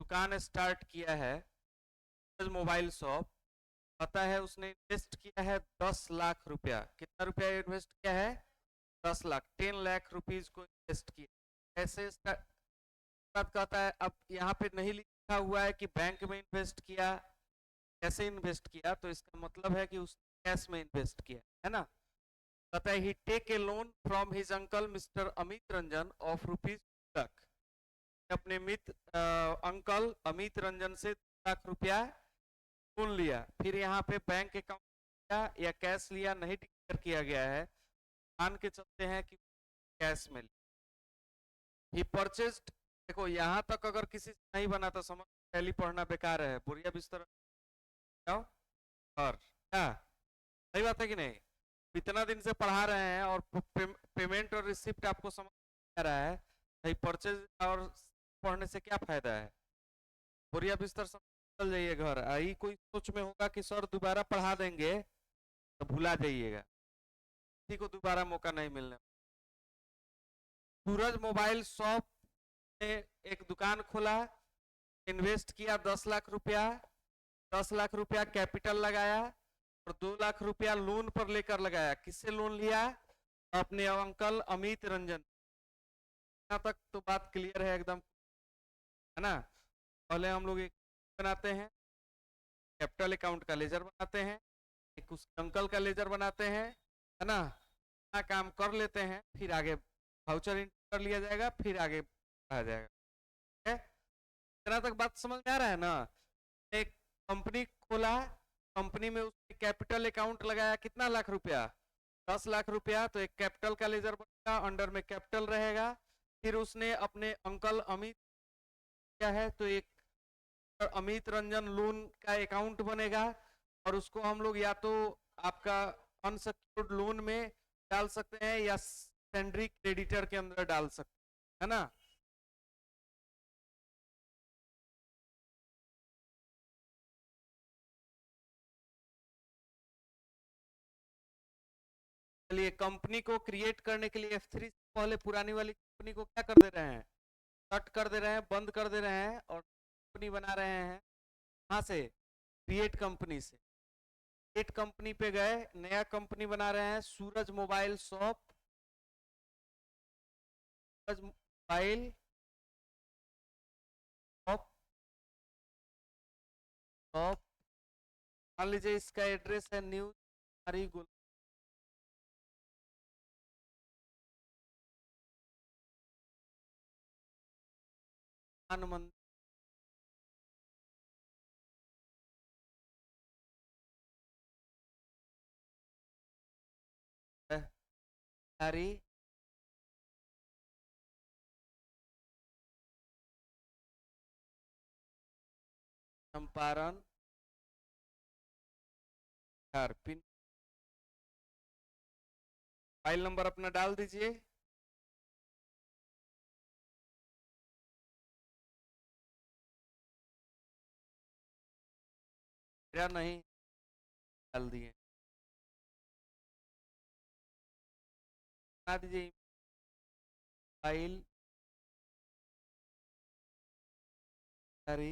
दुकान स्टार्ट किया है मोबाइल शॉप, पता है उसने इन्वेस्ट किया है 10 लाख रुपया। कितना रुपया इन्वेस्ट किया है? 10 लाख, 10 लाख रुपीज को इन्वेस्ट किया। कैसे बात कहता है? अब यहाँ पे नहीं लिखा हुआ है कि बैंक में इन्वेस्ट किया, कैसे इन्वेस्ट किया, तो इसका मतलब है कि उसने कैश में इन्वेस्ट किया है ना। कहता है he take a loan from his uncle mister Amit Ranjan of ₹2 lakh. अपने मित्र अंकल अमित रंजन से 2 लाख रुपया लोन लिया। फिर यहाँ पे बैंक अकाउंट लिया या कैश लिया नहीं डिक्लेयर किया गया है, मान के चलते हैं कि कैश में ही परचेस्ड। देखो यहाँ तक अगर किसी से नहीं बना तो समझ पहली पढ़ना बेकार है। बुढ़िया बिस्तर जाओ और क्या, सही बात है कि नहीं? इतना दिन से पढ़ा रहे हैं और पेमेंट और रिसिप्ट आपको समझ आ रहा है, भाई परचेज और पढ़ने से क्या फायदा है? बुढ़िया बिस्तर चल जाइए घर। आई कोई सोच में होगा कि सर दोबारा पढ़ा देंगे, तो भुला जाइएगा, किसी को दोबारा मौका नहीं मिलने। सूरज मोबाइल शॉप ने एक दुकान खोला, इन्वेस्ट किया 10 लाख रुपया, 10 लाख रुपया कैपिटल लगाया और 2 लाख रुपया लोन पर लेकर लगाया। किससे लोन लिया? अपने अंकल अमित रंजन। यहाँ तक तो बात क्लियर है एकदम, है ना। पहले हम लोग एक बनाते हैं, कैपिटल अकाउंट का लेजर बनाते हैं, एक उस अंकल का लेजर बनाते हैं, है ना। काम कर लेते हैं, फिर आगे वाउचर कर लिया जाएगा, फिर आगे आ जाएगा। इतना तक बात समझ में आ रहा है ना। एक कंपनी खोला, कंपनी में उसने कैपिटल अकाउंट लगाया, कितना लाख रुपया? 10 लाख रुपया। तो एक कैपिटल का लेजर बनेगा, अंडर में कैपिटल रहेगा। फिर उसने अपने अंकल अमित क्या है, तो एक अमित रंजन लोन का अकाउंट बनेगा और उसको हम लोग या तो आपका अनसिक्योर्ड लोन में डाल सकते हैं या सेंड्री क्रेडिटर के अंदर डाल सकते हैं, है ना। चलिए, कंपनी को क्रिएट करने के लिए F3 से पहले पुरानी वाली कंपनी को क्या कर दे रहे हैं? कट कर दे रहे हैं, बंद कर दे रहे हैं और कंपनी बना रहे हैं। कहाँ से? क्रिएट कंपनी से। क्रिएट कंपनी पे गए, नया कंपनी बना रहे हैं, सूरज मोबाइल शॉप। सूरज मोबाइल शॉप, शॉप मान लीजिए इसका एड्रेस है न्यू मंदिर, हरी चंपारण पिन। फाइल नंबर अपना डाल दीजिए। मेरा नहीं डाल दिए, बता दीजिए फाइल हरी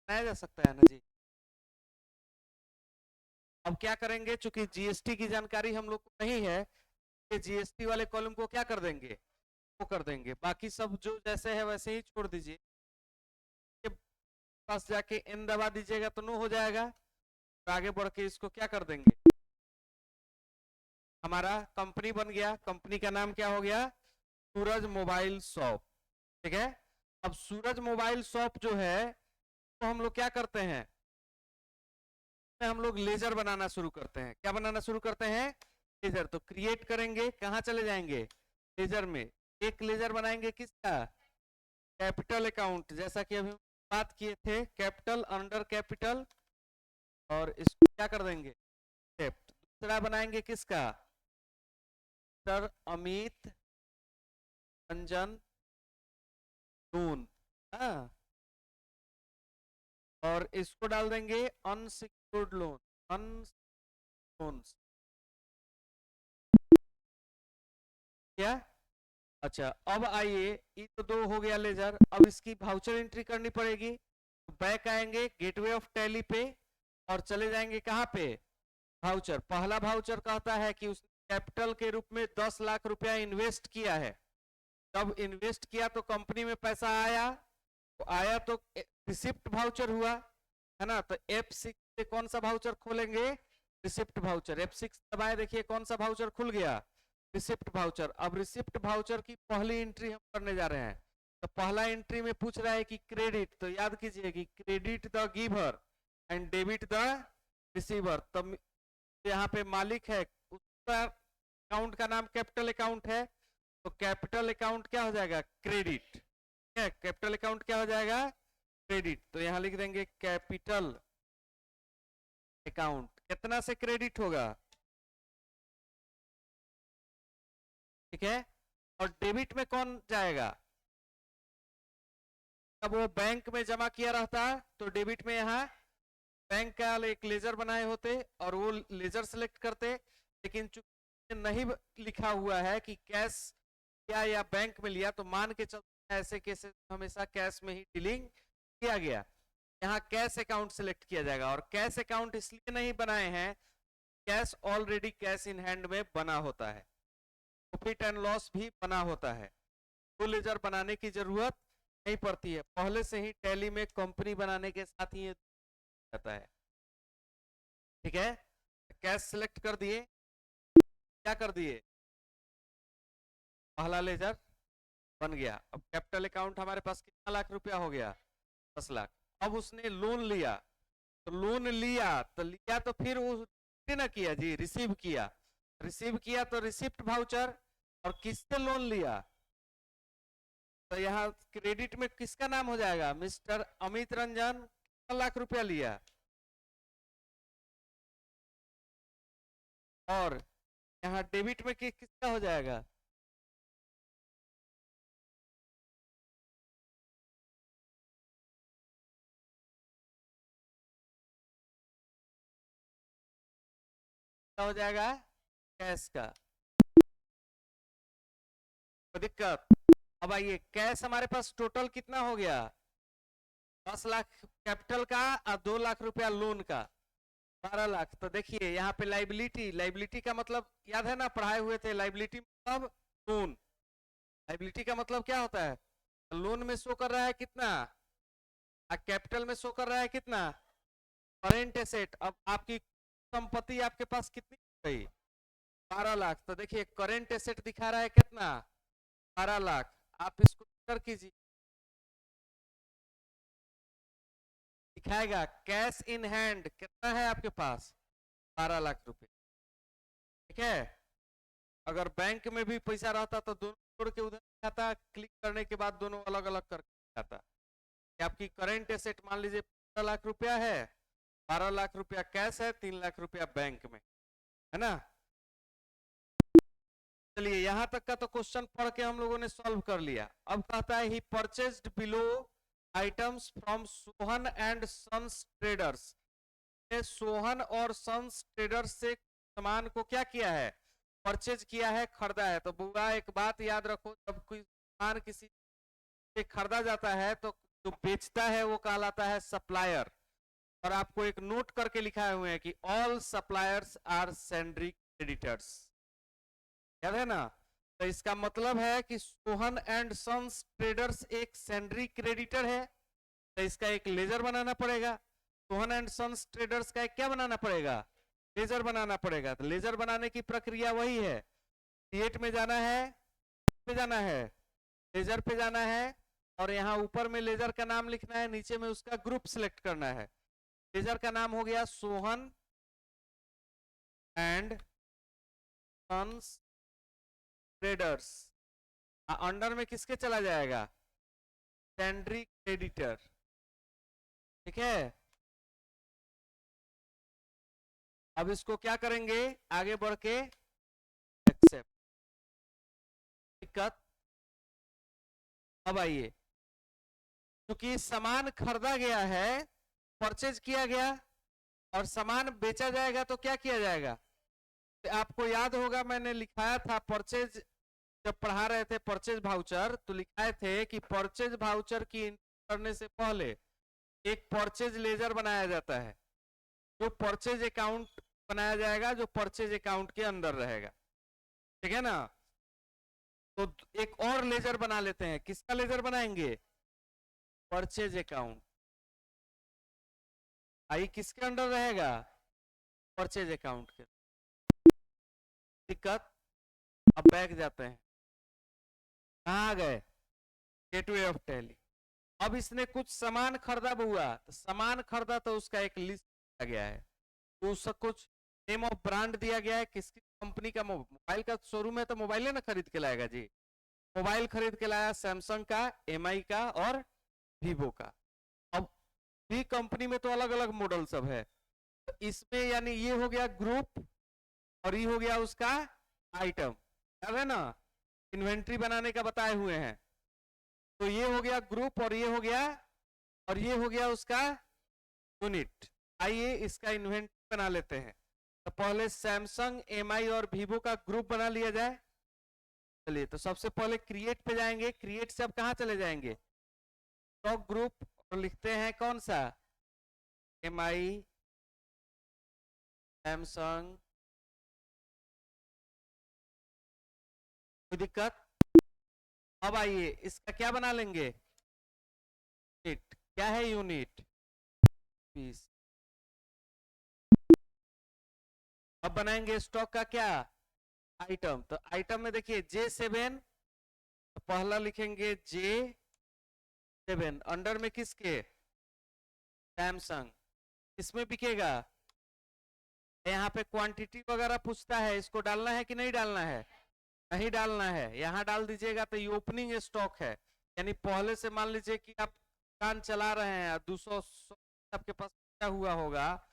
बनाया जा सकता है ना जी। अब क्या करेंगे, चूंकि जीएसटी की जानकारी हम लोग को नहीं है, जीएसटी वाले कॉलम को क्या कर देंगे, वो कर देंगे, बाकी सब जो जैसे है वैसे ही छोड़ दीजिए। पास जाके एन दबा दीजिएगा तो नो हो जाएगा। तो आगे बढ़ के इसको क्या कर देंगे, हमारा कंपनी बन गया। कंपनी का नाम क्या हो गया? सूरज मोबाइल शॉप। ठीक है। अब सूरज मोबाइल शॉप जो है, तो हम लोग क्या करते हैं, हम लोग लेजर बनाना शुरू करते हैं। क्या बनाना शुरू करते हैं? लेजर। तो क्रिएट करेंगे, कहां चले जाएंगे? लेजर में। एक लेजर बनाएंगे किसका? कैपिटल अकाउंट, जैसा कि अभी बात किए थे, कैपिटल अंडर कैपिटल, और इसको क्या कर देंगे? दूसरा बनाएंगे किसका? Sir Amit Ranjan loan. हाँ, और इसको डाल देंगे अनसिक्योर्ड लोन, अनसिक्योर्ड लोन्स। क्या? अच्छा, अब आइए, ये तो दो हो गया लेजर, अब इसकी वाउचर एंट्री करनी पड़ेगी। तो बैक आएंगे गेटवे ऑफ टैली पे और चले जाएंगे कहाँ पे? वाउचर। पहला वाउचर कहता है कि उसने कैपिटल के रूप में 10 लाख रुपया इन्वेस्ट किया है। जब इन्वेस्ट किया तो कंपनी में पैसा आया, तो आया तो रिसिप्ट वाउचर हुआ, है ना। तो F6 से कौन सा वाउचर खोलेंगे? Receipt voucher. F6 दबाए, देखिए कौन सा वाउचर खुल गया? Receipt voucher. अब रिसिप्ट वाउचर की पहली एंट्री हम करने जा रहे हैं। तो पहला एंट्री में पूछ रहा है कि क्रेडिट, तो याद कीजिए कि credit the giver and debit the receiver. तब यहाँ पे मालिक है, उसका अकाउंट का नाम कैपिटल अकाउंट है, तो कैपिटल अकाउंट क्या हो जाएगा? क्रेडिट। है, कैपिटल अकाउंट क्या हो जाएगा? क्रेडिट। तो यहां लिख देंगे कैपिटल अकाउंट। कितना से क्रेडिट होगा? ठीक है। और डेबिट में कौन जाएगा? अब वो बैंक में जमा किया रहता तो डेबिट में यहाँ बैंक का एक लेजर बनाए होते और वो लेजर सेलेक्ट करते, लेकिन चूंकि नहीं लिखा हुआ है कि कैश किया या बैंक में लिया, तो मान के चलते ऐसे केसेस हमेशा कैश में ही डीलिंग किया गया। यहाँ कैश अकाउंट सिलेक्ट किया जाएगा। और कैश अकाउंट इसलिए नहीं बनाए हैं, cash already cash in hand में बना होता है, प्रॉफिट एंड लॉस भी बना होता है, तो लेजर बनाने की जरूरत नहीं पड़ती है। पहले से ही टैली में कंपनी बनाने के साथ ही ये जाता है। ठीक है, कैश सिलेक्ट कर दिए, क्या कर दिए? पहला लेजर बन गया। अब कैपिटल अकाउंट हमारे पास कितना लाख रुपया हो गया? 10 लाख। अब उसने लोन लिया, तो लोन लिया तो फिर वो ना किया जी, रिसीव किया। रिसीव किया तो रिसिप्ट वाउचर। और किससे लोन लिया? तो यहाँ क्रेडिट में किसका नाम हो जाएगा? मिस्टर अमित रंजन। कितना लाख रुपया लिया? और यहाँ डेबिट में किसका हो जाएगा? क्या हो जाएगा? कैश का। कोई दिक्कत? अब आइए, कैश हमारे पास टोटल कितना हो गया? 10 लाख कैपिटल का और 2 लाख रुपया लोन का, 12 लाख। तो देखिए यहाँ पे लाइबिलिटी, लाइबिलिटी का मतलब याद है ना, पढ़ाए हुए थे। लाइबिलिटी मतलब लोन। लाइबिलिटी का मतलब क्या होता है? लोन में शो कर रहा है कितना, कैपिटल में शो कर रहा है कितना? Current asset. अब आपकी संपत्ति आपके पास कितनी गई? 12 लाख। तो देखिए करेंट एसेट दिखा रहा है कितना? 12 लाख। आप इसको कर कीजिए, दिखाएगा कैश इन हैंड कितना है आपके पास? 12 लाख रुपए। ठीक है। अगर बैंक में भी पैसा रहता तो दोनों जोड़ के उधर आता, क्लिक करने के बाद दोनों अलग अलग करके आता। आपकी करेंट एसेट मान लीजिए 15 लाख रुपया है, 12 लाख रुपया कैश है, 3 लाख रुपया बैंक में, है ना। चलिए यहां तक का तो क्वेश्चन पढ़ के हम लोगों ने सॉल्व कर लिया। अब कहता है he purchased below items from Sohan and sons traders. Sohan और सन्स ट्रेडर्स से सामान को क्या किया है? परचेज किया है, खरीदा है। तो बुआ एक बात याद रखो, जब कोई सामान किसी से खरीदा जाता है तो जो बेचता है वो कहलाता है सप्लायर। और आपको एक नोट करके लिखाए हुए हैं कि ऑल सप्लायर्स आर सैंड्री क्रेडिटर्स, याद है ना। तो इसका मतलब है कि सोहन एंड सन्स ट्रेडर्स एक सैंड्री क्रेडिटर है, तो इसका एक लेजर बनाना पड़ेगा। सोहन एंड सन्स ट्रेडर्स का एक क्या बनाना पड़ेगा? लेजर बनाना पड़ेगा। तो लेजर बनाने की प्रक्रिया वही है, क्रिएट में जाना है, पे जाना है, लेजर पे जाना है, और यहाँ ऊपर में लेजर का नाम लिखना है, नीचे में उसका ग्रुप सिलेक्ट करना है। लेजर का नाम हो गया Sohan and sons traders. Under में किसके चला जाएगा? Sundry creditor. ठीक है। अब इसको क्या करेंगे आगे बढ़ के? एक्सेप्ट। दिक्कत? अब आइए, क्योंकि सामान खरीदा गया है, परचेज किया गया और सामान बेचा जाएगा तो क्या किया जाएगा? तो आपको याद होगा मैंने लिखाया था परचेज, जब पढ़ा रहे थे परचेज भाउचर तो लिखाए थे कि परचेज भाउचर की एंट्री करने से पहले एक परचेज लेजर बनाया जाता है, जो परचेज अकाउंट बनाया जाएगा, जो परचेज अकाउंट के अंदर रहेगा, ठीक है ना। तो एक और लेजर बना लेते हैं, किसका लेजर बनाएंगे? Purchase account. आई किसके अंडर रहेगा? परचेज अकाउंट के। दिक्कत? अब बैक जाते हैं, कहाँ आ गए? Gateway of tally. अब इसने कुछ सामान खरीदा बुआ, तो सामान खरीदा तो उसका एक लिस्ट दिया गया है, तो उसका कुछ नेम ऑफ ब्रांड दिया गया है, किसकी कंपनी का मोबाइल का शोरूम है तो मोबाइल ना खरीद के लाएगा जी, मोबाइल खरीद के लाया सैमसंग का, एमआई का और वीवो का। अब भी कंपनी में तो अलग अलग मॉडल सब है, तो इसमें यानी ये हो गया ग्रुप और ये हो गया उसका आइटम, है ना, इन्वेंट्री बनाने का बताए हुए हैं। तो ये हो गया ग्रुप और ये हो गया, और ये हो गया उसका यूनिट। आइए इसका इन्वेंट्री बना लेते हैं। तो पहले सैमसंग, एमआई और वीवो का ग्रुप बना लिया जाए। चलिए, तो सबसे पहले क्रिएट पे जाएंगे, क्रिएट से अब कहाँ चले जाएंगे? स्टॉक ग्रुप, और लिखते हैं कौन सा? MI, Samsung. कोई दिक्कत? अब आइए इसका क्या बना लेंगे? यूनिट। क्या है यूनिट? पीस। अब बनाएंगे स्टॉक का क्या? आइटम। तो आइटम में देखिए J7, तो पहला लिखेंगे J7, अंडर में किसके? सैमसंग। इसमें बिकेगा? यहाँ पे क्वांटिटी वगैरह पूछता है, इसको डालना है कि नहीं डालना है? नहीं डालना है, यहाँ डाल दीजिएगा। तो ये ओपनिंग स्टॉक है, यानी पहले से मान लीजिए कि आप दुकान चला रहे हैं, 200 आपके पास बचा हुआ होगा,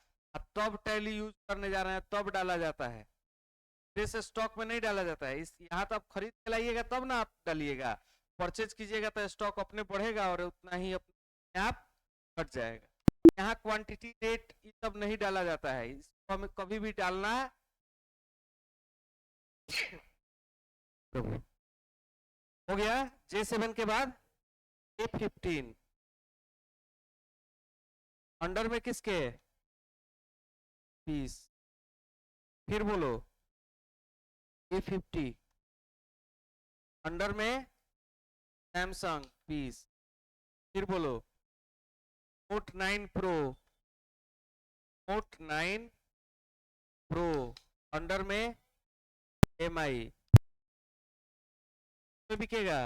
तब टैली यूज करने जा रहे हैं तब डाला जाता है, इस स्टॉक में नहीं डाला जाता है। इस यहाँ तो आप खरीद के लाइएगा तब ना आप डालिएगा, परचेज कीजिएगा तो स्टॉक अपने बढ़ेगा और उतना ही अपने आप घट जाएगा। यहाँ क्वांटिटी, रेट, ये सब नहीं डाला जाता है, इसको हमें कभी भी डालना हो गया। J7 के बाद A15, अंडर में किसके? पीस। फिर बोलो A50, अंडर में सैमसंग, पीस। फिर बोलो note 9 pro, note 9 pro, under में एमआई, में बिकेगा।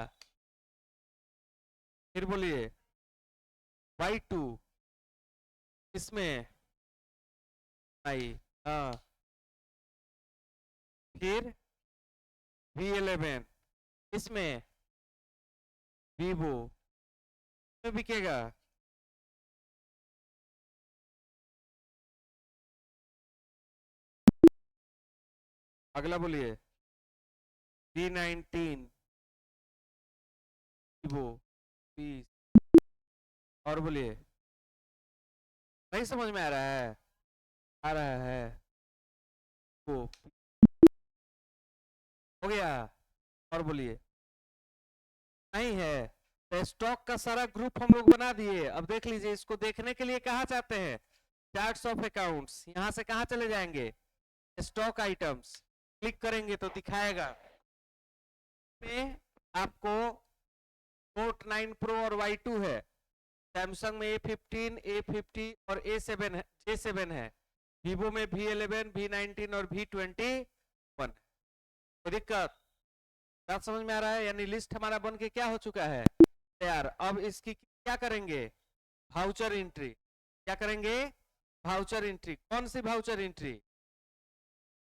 फिर बोलिए Y2, इसमें आई, हाँ। फिर V11, इसमें वीवो, में बिकेगा। अगला बोलिए V19, वीवो, 20। और बोलिए, नहीं समझ में आ रहा है? आ रहा है, वो हो गया। और बोलिए, नहीं है? तो स्टॉक का सारा ग्रुप हम लोग बना दिए। अब देख लीजिए, इसको देखने के लिए कहाँ चाहते हैं? Charts of accounts. यहां से कहाँ चले जाएंगे? स्टॉक आइटम्स, क्लिक करेंगे तो दिखाएगा में आपको नोट 9 प्रो और Y2 है, सैमसंग में A15, A50 और A7 है, J7 है, वीवो में V11, V19 और V21। तो दिक्कत? बात समझ में आ रहा है? यानी लिस्ट हमारा बन के क्या हो चुका है? तैयार। अब इसकी क्या करेंगे? Voucher entry. क्या करेंगे? Voucher entry. कौन सी वाउचर एंट्री?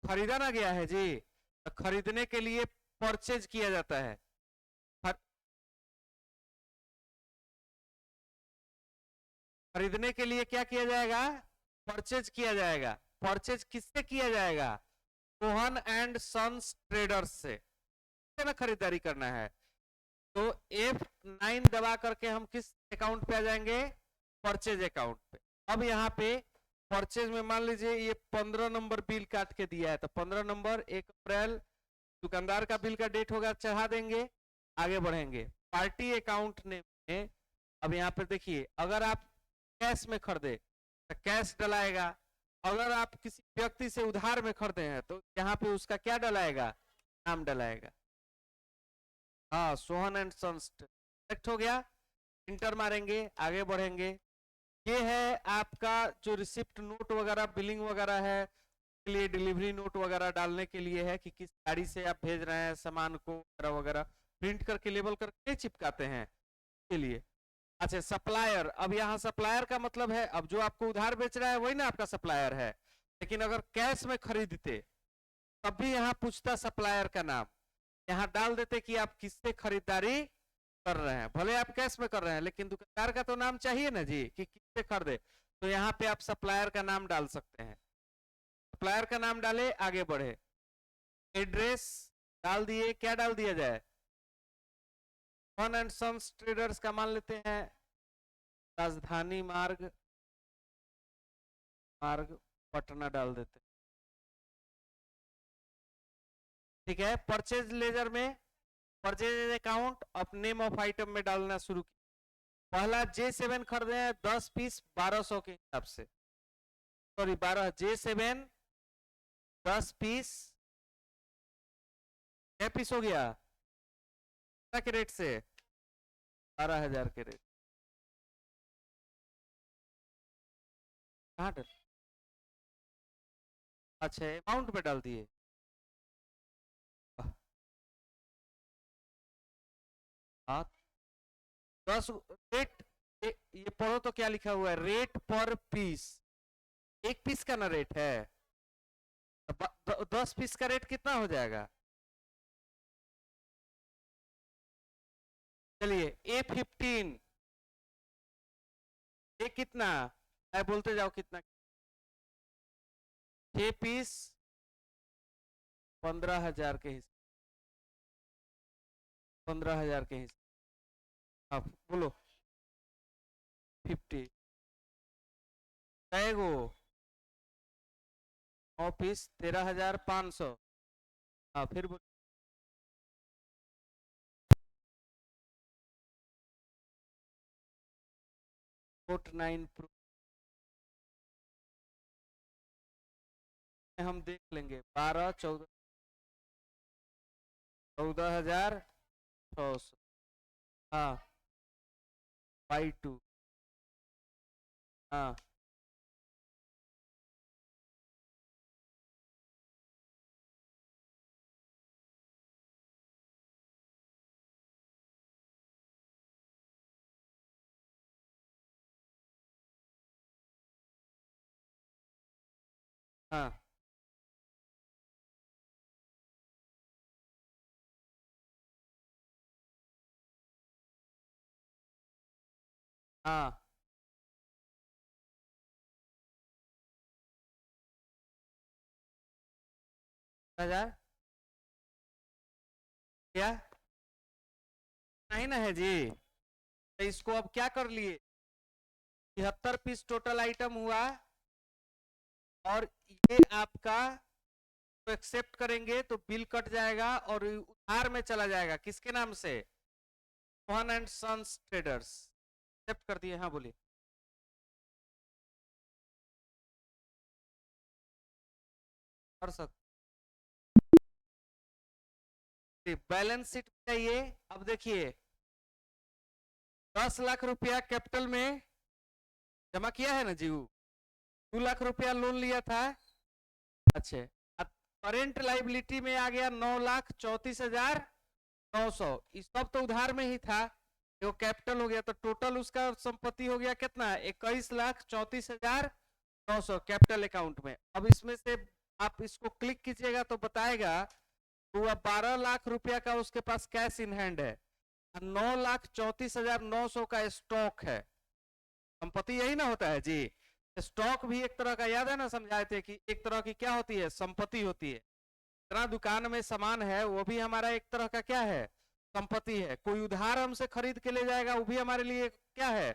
खरीदा ना गया है जी, तो खरीदने के लिए परचेज किया जाता है। खरीदने के लिए क्या किया जाएगा? परचेज किया जाएगा। परचेज किससे किया जाएगा? रोहन एंड सन्स ट्रेडर्स से ना खरीदारी करना है। तो F9 दबा करके हम किस अकाउंट पे आ जाएंगे? परचेज अकाउंट पे। अब यहाँ पे परचेज में मान लीजिए ये 15 नंबर बिल काट के दिया है, तो 15 नंबर 1 अप्रैल दुकानदार का बिल का डेट होगा, चढ़ा देंगे, आगे बढ़ेंगे। पार्टी अकाउंट में अब यहाँ पे देखिए, अगर आप कैश में खरीदे तो कैश डलाएगा, अगर आप किसी व्यक्ति से उधार में खरीदे हैं तो यहाँ पे उसका क्या डलाएगा, नाम डलाएगा। हाँ, सोहन एंड सन्स सेलेक्ट हो गया, इंटर मारेंगे, आगे बढ़ेंगे। ये है आपका जो रिसिप्ट नोट वगैरह बिलिंग वगैरह है, के लिए डिलीवरी नोट वगैरह डालने के लिए है कि किस गाड़ी से आप भेज रहे हैं सामान को वगैरह वगैरह, प्रिंट करके लेबल करके चिपकाते हैं के लिए। अच्छा, सप्लायर, अब यहाँ सप्लायर का मतलब है, अब जो आपको उधार बेच रहा है वही ना आपका सप्लायर है, लेकिन अगर कैश में खरीदते तब भी यहाँ पूछता सप्लायर का नाम, यहाँ डाल देते कि आप किससे खरीदारी कर रहे हैं। भले आप कैश में कर रहे हैं लेकिन दुकानदार का तो नाम चाहिए ना जी कि किससे खरीदे, तो यहाँ पे आप सप्लायर का नाम डाल सकते हैं। सप्लायर का नाम डाले, आगे बढ़े, एड्रेस डाल दिए, क्या डाल दिया जाए, वन एंड सन्स ट्रेडर्स का मान लेते हैं, राजधानी मार्ग पटना डाल देते, ठीक है। परचेज लेजर में परचेज अकाउंट अब नेम ऑफ आइटम में डालना शुरू किया। पहला J7 खरीदे हैं 10 पीस 1200 के हिसाब से, सॉरी 12 J7 10 पीस, क्या पीस हो गया, कितना के रेट से, 12,000 के रेट। कहाँ डाल, अच्छा अमाउंट में डाल दिए, हाँ 10 रेट, ये पढ़ो तो क्या लिखा हुआ है, रेट पर पीस, एक पीस का ना रेट है, 10 पीस का रेट कितना हो जाएगा, चलिए A15, ये कितना है, बोलते जाओ कितना, 6 पीस 15,000 के हिसाब, 15,000 के हिसाब, हाँ बोलो 50, गो 9 पीस 13,500, हाँ फिर बोलो, नोट 9 प्रो हम देख लेंगे, 12 14 14,600, हाँ Y2, हाँ हाँ हाँ 1000 क्या नहीं ना है जी, तो इसको अब क्या कर लिए, 73 पीस टोटल आइटम हुआ, और ये आपका तो एक्सेप्ट करेंगे तो बिल कट जाएगा और उधार में चला जाएगा, किसके नाम से, Sohan and sons traders, accept कर दिए, हाँ बोलिए, कर सकते, बैलेंस शीट चाहिए। अब देखिए 10 लाख रुपया कैपिटल में जमा किया है ना जीव, 2 लाख रुपया लोन लिया था, अच्छा अब करेंट लाइबिलिटी में आ गया 9,34,900, इस सब तो उधार में ही था, जो कैपिटल हो गया, तो टोटल उसका संपत्ति हो गया कितना, 21,34,900 कैपिटल अकाउंट में। अब इसमें से आप इसको क्लिक कीजिएगा तो बताएगा, तो 12 लाख रुपया का उसके पास कैश इन हैंड है, 9,34,900 का स्टॉक है, संपत्ति यही ना होता है जी, स्टॉक भी एक तरह का, याद है ना समझाए थे कि एक तरह की क्या होती है, संपत्ति होती है, इतना दुकान में सामान है वो भी हमारा एक तरह का क्या है, संपत्ति है। कोई उधार हमसे खरीद के ले जाएगा वो भी हमारे लिए क्या है,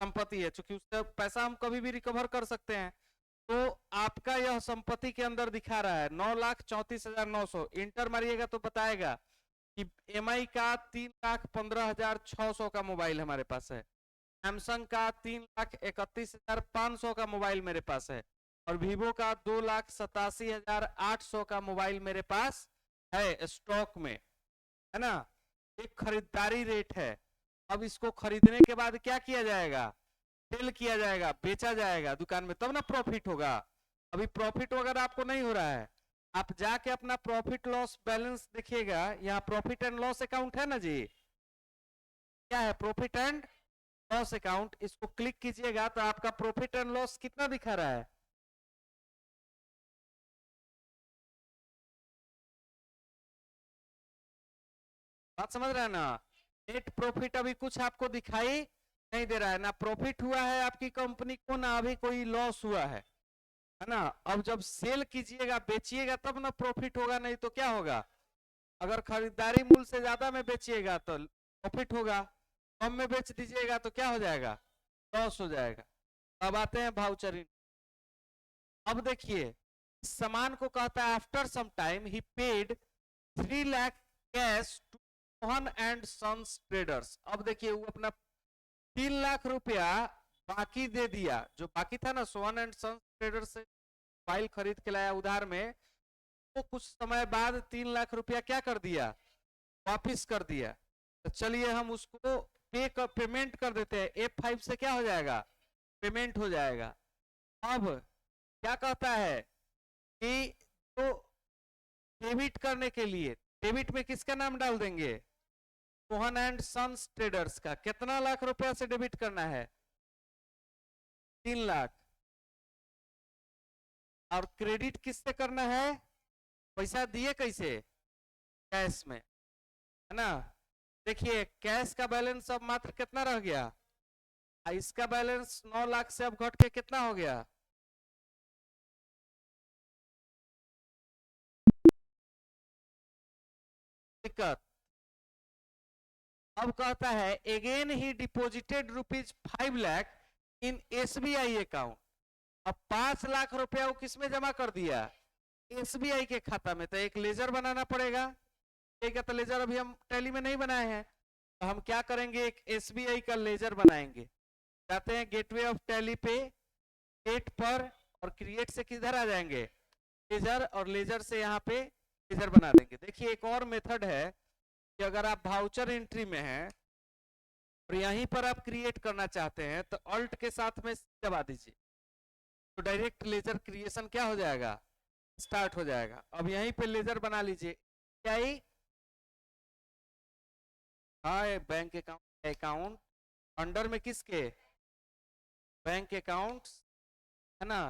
संपत्ति है, क्योंकि उससे पैसा हम कभी भी रिकवर कर सकते हैं। तो आपका यह संपत्ति के अंदर दिखा रहा है 9,34,900। इंटर मारिएगा तो बताएगा कि एमआई का 3,15,600 का मोबाइल हमारे पास है, सैमसंग का 3,31,500 का मोबाइल मेरे पास है, और वीवो का 2,87,800 का मोबाइल मेरे पास है स्टॉक में, है ना। एक खरीदारी रेट है। अब इसको खरीदने के बाद क्या किया जाएगा, सेल किया जाएगा, बेचा जाएगा दुकान में, तब ना प्रॉफिट होगा। अभी प्रॉफिट वगैरह आपको नहीं हो रहा है। आप जाके अपना प्रॉफिट लॉस बैलेंस देखिएगा, यहाँ प्रॉफिट एंड लॉस अकाउंट है ना जी, क्या है, प्रॉफिट एंड लॉस अकाउंट। इसको क्लिक कीजिएगा तो आपका प्रॉफिट एंड लॉस कितना दिखा रहा है, बात समझ रहे हैं ना। नेट प्रॉफिट अभी कुछ आपको दिखाई नहीं दे रहा है, ना प्रॉफिट हुआ है आपकी कंपनी को, ना अभी कोई लॉस हुआ है ना। अब जब सेल कीजिएगा, बेचिएगा, तब ना प्रॉफिट होगा, नहीं तो क्या होगा। अगर खरीदारी मूल्य से ज्यादा में बेचिएगा तो प्रॉफिट होगा, कम में बेच दीजिएगा तो क्या हो जाएगा, लॉस हो जाएगा। अब आते हैं वाउचर। अब देखिए, इस सामान को कहता है आफ्टर सम टाइम ही paid 3 lakh cash to Sohan and sons traders. अब देखिए वो अपना 3 लाख रुपया बाकी दे दिया, जो बाकी था ना सोहन एंड सन्स ट्रेडर्स से फाइल खरीद के लाया उधार में, तो कुछ समय बाद 3 लाख रुपया क्या कर दिया, वापिस कर दिया। तो चलिए हम उसको पेमेंट कर देते हैं, F5 से क्या हो जाएगा, पेमेंट हो जाएगा। अब क्या कहता है कि तो डेबिट करने के लिए, डेबिट में किसका नाम डाल देंगे, सोहन एंड सन्स ट्रेडर्स का। कितना लाख रुपया से डेबिट करना है, 3 लाख। और क्रेडिट किससे करना है, पैसा दिए कैसे, कैश में, है ना। देखिए कैश का बैलेंस अब मात्र कितना रह गया, इसका बैलेंस 9 लाख से अब घट के कितना हो गया, दिक्कत। अब कहता है अगेन ही डिपोजिटेड ₹5 लाख इन एसबीआई अकाउंट। अब 5 लाख रुपया वो किसमें जमा कर दिया, एसबीआई के खाता में। तो एक लेजर बनाना पड़ेगा, ठीक है। तो लेजर अभी हम टैली में नहीं बनाए हैं, तो हम क्या करेंगे, एक एसबीआई का लेजर बनाएंगे। जाते हैं गेटवे ऑफ टैली पे, गेट पर, और क्रिएट से किधर आ जाएंगे, लेजर, और लेजर से यहाँ पे लेजर बना देंगे। देखिए एक और मेथड है कि अगर आप वाउचर एंट्री में हैं और यहीं पर आप क्रिएट करना चाहते हैं, तो अल्ट के साथ में दबा दीजिए, तो डायरेक्ट लेजर क्रिएशन क्या हो जाएगा, स्टार्ट हो जाएगा। अब यहीं पे लेजर बना लीजिए, क्या ही, हाँ बैंक अकाउंट, अकाउंट अंडर में किसके, बैंक अकाउंट्स, है ना,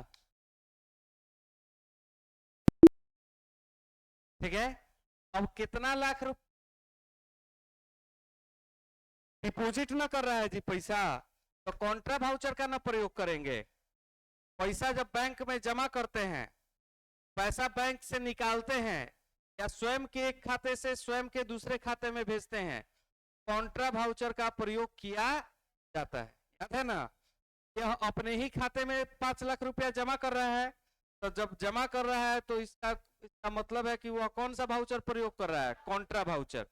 ठीक है। अब कितना लाख रुपए डिपॉजिट ना कर रहा है जी पैसा, तो कॉन्ट्रा वाउचर का ना प्रयोग करेंगे। पैसा जब बैंक में जमा करते हैं, पैसा बैंक से निकालते हैं, या स्वयं के एक खाते से स्वयं के दूसरे खाते में भेजते हैं, कॉन्ट्रा वाउचर का प्रयोग किया जाता है, याद है ना। यह अपने ही खाते में 5 लाख रुपया जमा कर रहा है, तो जब जमा कर रहा है तो इसका मतलब है कि वह कौन सा वाउचर प्रयोग कर रहा है, कॉन्ट्रा वाउचर।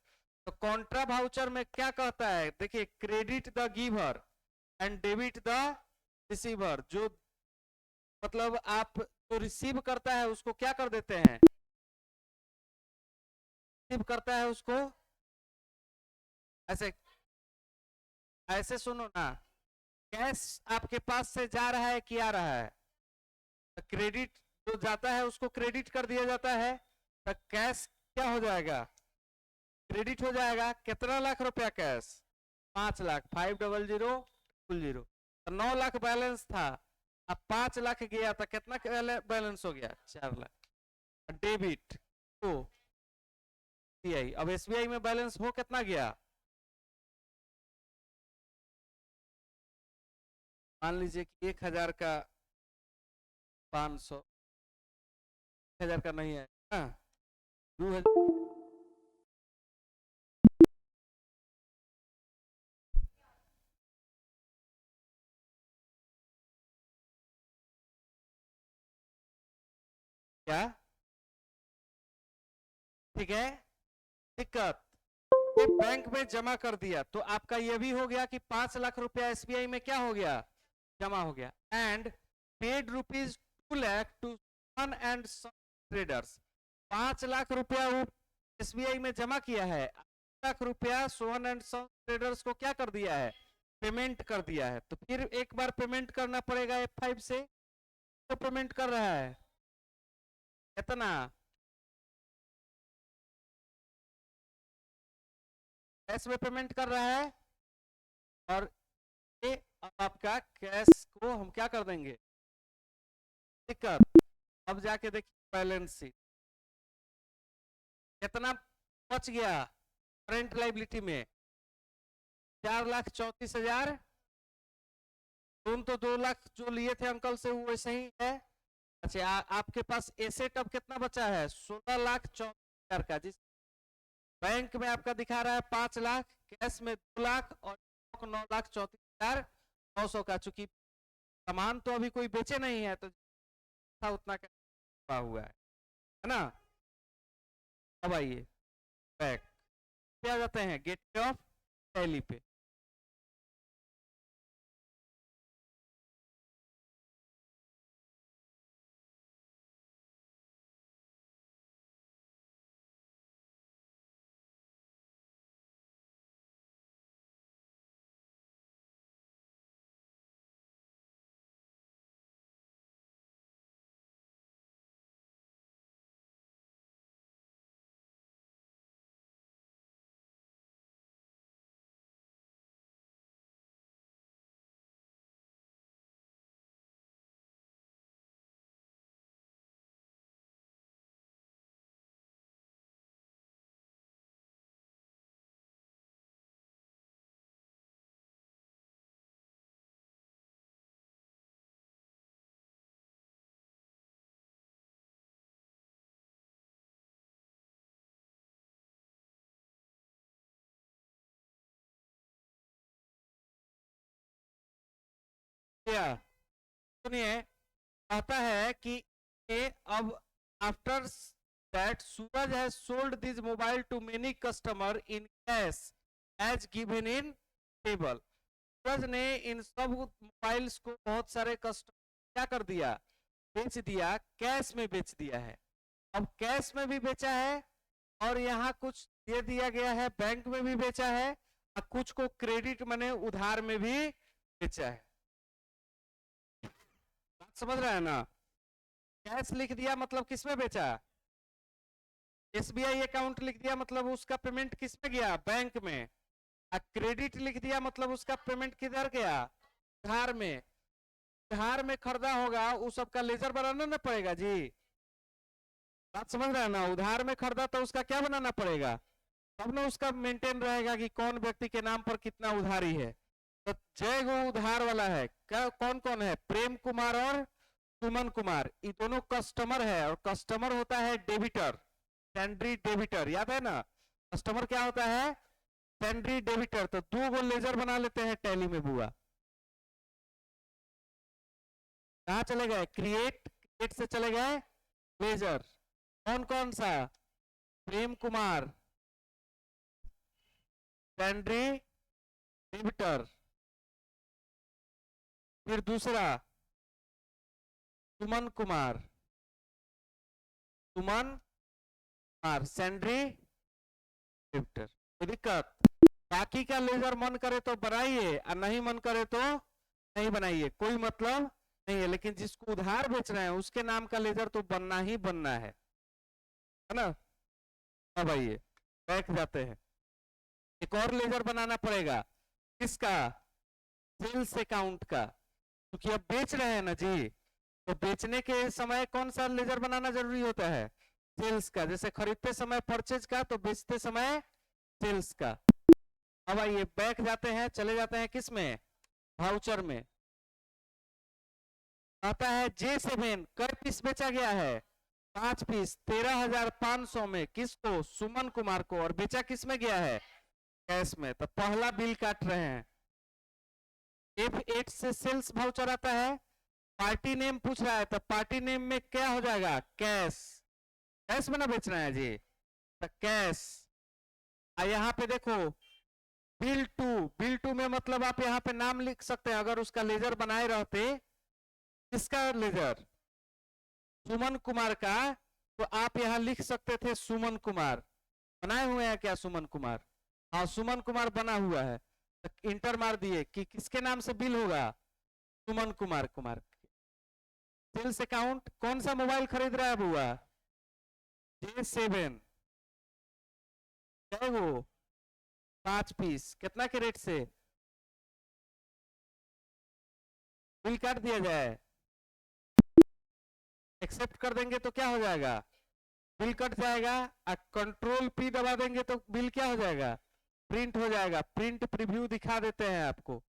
तो कॉन्ट्रा वाउचर में क्या कहता है, देखिए credit the giver and debit the receiver. जो मतलब आप जो रिसीव करता है उसको क्या कर देते हैं, रिसीव करता है उसको, ऐसे ऐसे सुनो ना, कैश आपके पास से जा रहा है कि आ रहा है, क्रेडिट जो जाता है उसको क्रेडिट कर दिया जाता है, तो कैश क्या हो जाएगा, क्रेडिट हो जाएगा। कितना लाख रुपया कैश, 5 लाख, 50000, तो 9 लाख बैलेंस था, अब 5 लाख गया तो कितना बैलेंस हो गया, 4 लाख। डेबिट तो एसबीआई, अब एसबीआई में बैलेंस हो कितना गया, मान लीजिए कि 1,000 का 500, 1,000 का नहीं है, हाँ 2,000। क्या, ठीक है, दिक्कत, ये बैंक में जमा कर दिया तो आपका ये भी हो गया कि 5 लाख रुपया एसबीआई में क्या हो गया, जमा हो गया। And paid rupees 2 lakh to one and traders, 5 lakh रुपया वो एसबीआई में जमा किया है, 8 लाख रुपया सोहन एंड सन ट्रेडर्स को क्या कर दिया है, पेमेंट कर दिया है। तो फिर एक बार पेमेंट करना पड़ेगा F5 से, तो पेमेंट कर रहा है कितना, कैश में पेमेंट कर रहा है, और ये अब आपका कैश को हम क्या कर देंगे, दिक्कत। अब जाके देखिए बैलेंस शीट कितना बच गया करंट लाइबिलिटी में, 4,34,000, लोन तो 2 लाख जो लिए थे अंकल से वो वैसे ही है। अच्छा आपके पास एसेट अब कितना बचा है, 16,34,000 का, जिस बैंक में आपका दिखा रहा है 5 लाख, कैश में 2 लाख और 9,34,900 का, चूंकि सामान तो अभी कोई बेचे नहीं है तो उतना का हुआ है ना। अब आइए बैक पे आ जाते हैं, गेटवे ऑफ टैली पे। क्या सुनिए, कहता है कि ये अब after that Suraj has sold this mobile to many customer in cash as given in table. Suraj ने इन सब मोबाइल्स को बहुत सारे कस्टमर क्या कर दिया, बेच दिया, कैश में बेच दिया है। अब कैश में भी बेचा है और यहाँ कुछ दे दिया गया है, बैंक में भी बेचा है और कुछ को क्रेडिट मने उधार में भी बेचा है। बात समझ रहे हैं ना, कैश लिख दिया मतलब किसमें बेचा, एसबीआई अकाउंट लिख दिया मतलब उसका पेमेंट किसमें गया, बैंक में। क्रेडिट लिख दिया मतलब उसका पेमेंट किधर गया, उधार में। उधार में खरीदा होगा उस सबका लेजर बनाना ना पड़ेगा जी, बात समझ रहे हैं ना, उधार में खरीदा तो उसका क्या बनाना पड़ेगा, तब ना उसका मेंटेन रहेगा कि कौन व्यक्ति के नाम पर कितना उधारी है। तो जय गो उधार वाला है, क्या कौन कौन है, प्रेम कुमार और सुमन कुमार, ये दोनों कस्टमर है, और कस्टमर होता है डेबिटर, सैंड्री डेबिटर, याद है ना, कस्टमर क्या होता है, सैंड्री डेबिटर। तो 2 गो लेजर बना लेते हैं टैली में बुआ, कहा चले गए, क्रिएट से चले गए लेजर, कौन कौन सा, प्रेम कुमार सैंड्री डेबिटर, फिर दूसरा सुमन कुमार सैंड्री डेबिटर। कोई दिक्कत, बाकी का लेजर मन करे तो बनाइए और नहीं मन करे तो नहीं बनाइए, कोई मतलब नहीं है, लेकिन जिसको उधार बेच रहे हैं उसके नाम का लेजर तो बनना ही बनना है ना। अब आइए बैठ जाते हैं, एक और लेजर बनाना पड़ेगा, किसका, सेल्स अकाउंट का, क्योंकि अब बेच रहे हैं ना जी, तो बेचने के समय कौन सा लेजर बनाना जरूरी होता है, सेल्स का। जैसे खरीदते समय परचेज का, तो बेचते समय सेल्स का। अब आइए बैक जाते हैं, चले जाते हैं किस में, वाउचर में। आता है J7, कै पीस बेचा गया है, 5 पीस, 13,500 में, किसको, सुमन कुमार को, और बेचा किस में गया है, कैश में। तो पहला बिल काट रहे हैं, F8 से सेल्स वाउचर आता है, पार्टी नेम पूछ रहा है तो पार्टी नेम में क्या हो जाएगा, कैश। कैश में ना बेचना है जी, तो कैश। यहाँ पे देखो बिल टू में मतलब आप यहाँ पे नाम लिख सकते हैं, अगर उसका लेजर बनाए रहते, किसका लेजर, सुमन कुमार का, तो आप यहाँ लिख सकते थे सुमन कुमार। बनाए हुए हैं क्या सुमन कुमार, हाँ सुमन कुमार बना हुआ है, तो इंटर मार दिए कि किसके नाम से बिल होगा, सुमन कुमार कुमार। सेल्स अकाउंट, कौन सा मोबाइल खरीद रहा है बुआ, J7, वो 5 पीस, कितना के रेट से बिल काट दिया जाए, एक्सेप्ट कर देंगे तो क्या हो जाएगा, बिल कट जाएगा। कंट्रोल P दबा देंगे तो बिल क्या हो जाएगा, प्रिंट हो जाएगा। प्रिंट प्रीव्यू दिखा देते हैं आपको,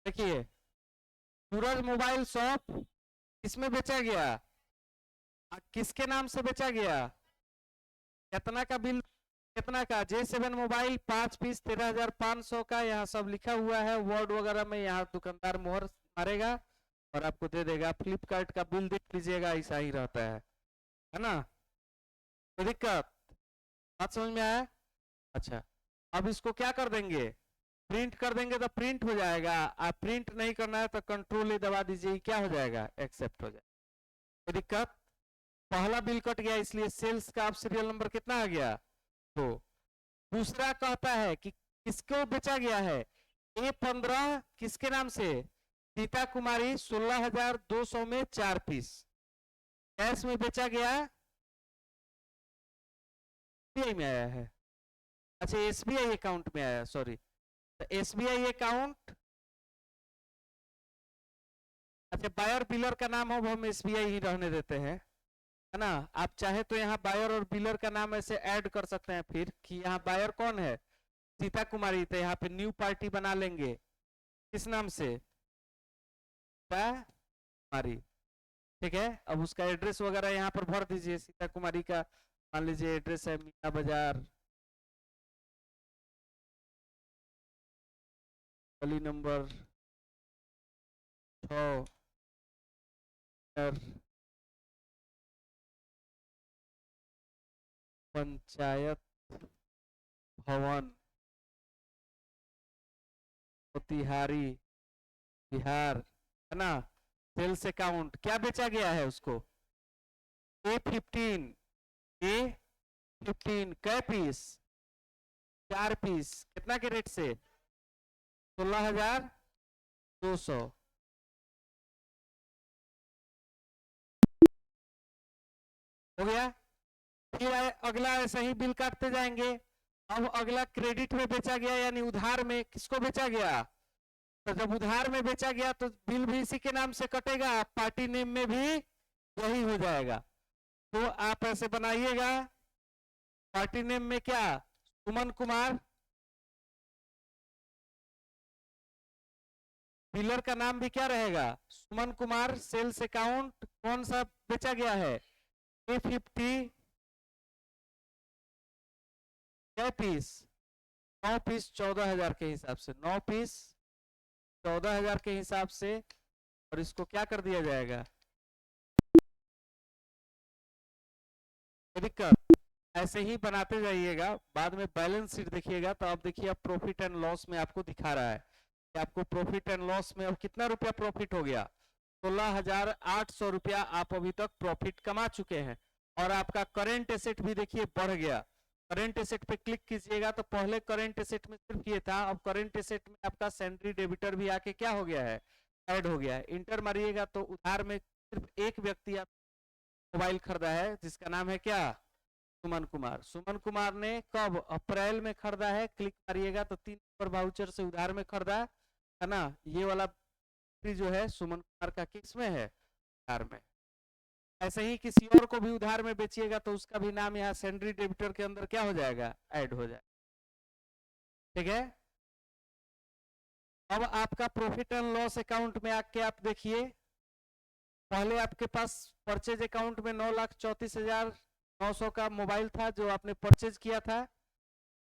देखिए सूरज मोबाइल शॉप किसमें बेचा गया, किसके नाम से बेचा गया, कितना का बिल, कितना का, J7 मोबाइल 5 पीस 13,500 का, यहाँ सब लिखा हुआ है वर्ड वगैरह में, यहाँ दुकानदार मोहर मारेगा और आपको दे देगा। फ्लिपकार्ट का बिल देख लीजिएगा, ऐसा ही रहता है ना, कोई दिक्कत, बात समझ में आया। अच्छा, अब इसको क्या कर देंगे, प्रिंट कर देंगे तो प्रिंट हो जाएगा। आप प्रिंट नहीं करना है तो कंट्रोल दबा दीजिए, क्या हो जाएगा, एक्सेप्ट हो जाएगा, कोई दिक्कत। पहला बिल कट गया, इसलिए सेल्स का आप सीरियल नंबर कितना आ गया, तो दूसरा कहता है कि किसको बेचा गया है, A15 किसके नाम से, सीता कुमारी 16,200 में 4 पीस, कैश में बेचा गया, SBI में आया है, अच्छा SBI अकाउंट में आया, सॉरी, तो SBI अकाउंट, अच्छा बायर बिलर का नाम हो हम SBI ही रहने देते हैं, है ना। आप चाहे तो यहाँ बायर और बिलर का नाम ऐसे ऐड कर सकते हैं, फिर कि यहाँ बायर कौन है, सीता कुमारी, तो यहाँ पे न्यू पार्टी बना लेंगे, किस नाम से, सीता कुमारी, ठीक है। अब उसका एड्रेस वगैरह यहाँ पर भर दीजिए, सीता कुमारी का मान लीजिए एड्रेस है मीना बाजार, गली नंबर 6, पंचायत भवन, मोतिहारी, बिहार, है ना। सेल्स अकाउंट क्या बेचा गया है उसको, A15, A15 कै पीस, 4 पीस, कितना के रेट से, 16,200, हो गया। फिर अगला ऐसा ही बिल काटते जाएंगे। अब अगला क्रेडिट में बेचा गया, यानी उधार में किसको बेचा गया, तो जब उधार में बेचा गया तो बिल भी इसी के नाम से कटेगा, पार्टी नेम में भी यही हो जाएगा। तो आप ऐसे बनाइएगा, पार्टी नेम में क्या, सुमन कुमार, डीलर का नाम भी क्या रहेगा, सुमन कुमार। सेल्स अकाउंट कौन सा बेचा गया है, A50, क्या पीस, 9 पीस 14,000 के हिसाब से, 9 पीस 14,000 के हिसाब से, और इसको क्या कर दिया जाएगा, दिक्कत। ऐसे ही बनाते जाइएगा, बाद में बैलेंस शीट देखिएगा तो अब देखिए, अब प्रॉफिट एंड लॉस में आपको दिखा रहा है कि आपको प्रॉफिट एंड लॉस में अब कितना रुपया प्रॉफिट हो गया, 16,800 रुपया आप अभी तक प्रॉफिट कमा चुके हैं। और आपका करेंट एसेट भी देखिए बढ़ गया। करेंट एसेट पे क्लिक कीजिएगा तो पहले करेंट एसेट में सिर्फ ये था, अब करेंट एसेट में आपका सैलरी डेबिटर भी आके क्या हो गया है, ऐड हो गया है। इंटर मारिएगा तो उधार में सिर्फ एक व्यक्ति आप मोबाइल खरीदा है, जिसका नाम है क्या, सुमन कुमार। सुमन कुमार ने कब, अप्रैल में खरीदा है, क्लिक मारिएगा तो 3 नंबर वाउचर से उधार में खरीदा है ना। ये वाला जो है सुमन कुमार का किस में है, उधार में। ऐसे ही किसी और को भी उधार में बेचिएगा तो उसका भी नाम यहाँ सैलरी डेबिटर के अंदर क्या हो जाएगा, ऐड हो जाएगा, ठीक है। अब आपका प्रॉफिट एंड लॉस अकाउंट में आके आप देखिए, पहले आपके पास परचेज अकाउंट में 9,34,900 का मोबाइल था जो आपने परचेज किया था,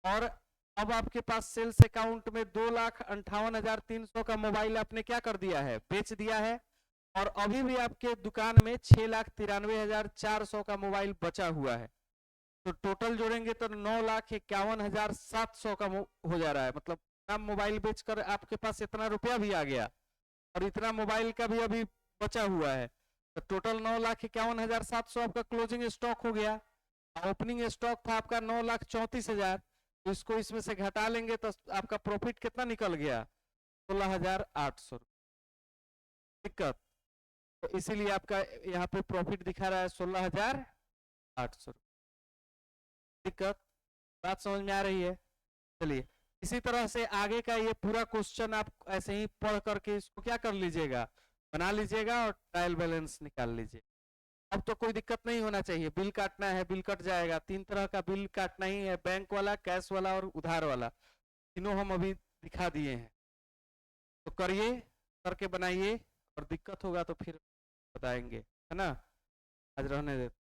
और अब आपके पास सेल्स अकाउंट में 2,58,300 का मोबाइल आपने क्या कर दिया है, बेच दिया है, और अभी भी आपके दुकान में 6,93,400 का मोबाइल बचा हुआ है। तो टोटल जोड़ेंगे तो 9,51,700 का हो जा रहा है। मतलब आप मोबाइल बेचकर आपके पास इतना रुपया भी आ गया और इतना मोबाइल का भी अभी बचा हुआ है, तो टोटल 9,51,700 आपका क्लोजिंग स्टॉक हो गया। ओपनिंग स्टॉक था आपका 9,34,000, तो इसको इसमें से घटा लेंगे तो आपका प्रॉफिट कितना निकल गया, 16,800। दिक्कत, तो इसीलिए आपका यहाँ पे प्रॉफिट दिखा रहा है 16,800। दिक्कत, बात समझ में आ रही है? चलिए, इसी तरह से आगे का ये पूरा क्वेश्चन आप ऐसे ही पढ़ करके इसको क्या कर लीजिएगा, बना लीजिएगा और ट्रायल बैलेंस निकाल लीजिए। अब तो कोई दिक्कत नहीं होना चाहिए। बिल काटना है, बिल कट जाएगा। 3 तरह का बिल काटना ही है, बैंक वाला, कैश वाला और उधार वाला। तीनों हम अभी दिखा दिए हैं, तो करिए, करके बनाइए, और दिक्कत होगा तो फिर बताएंगे, है ना। आज रहने देते।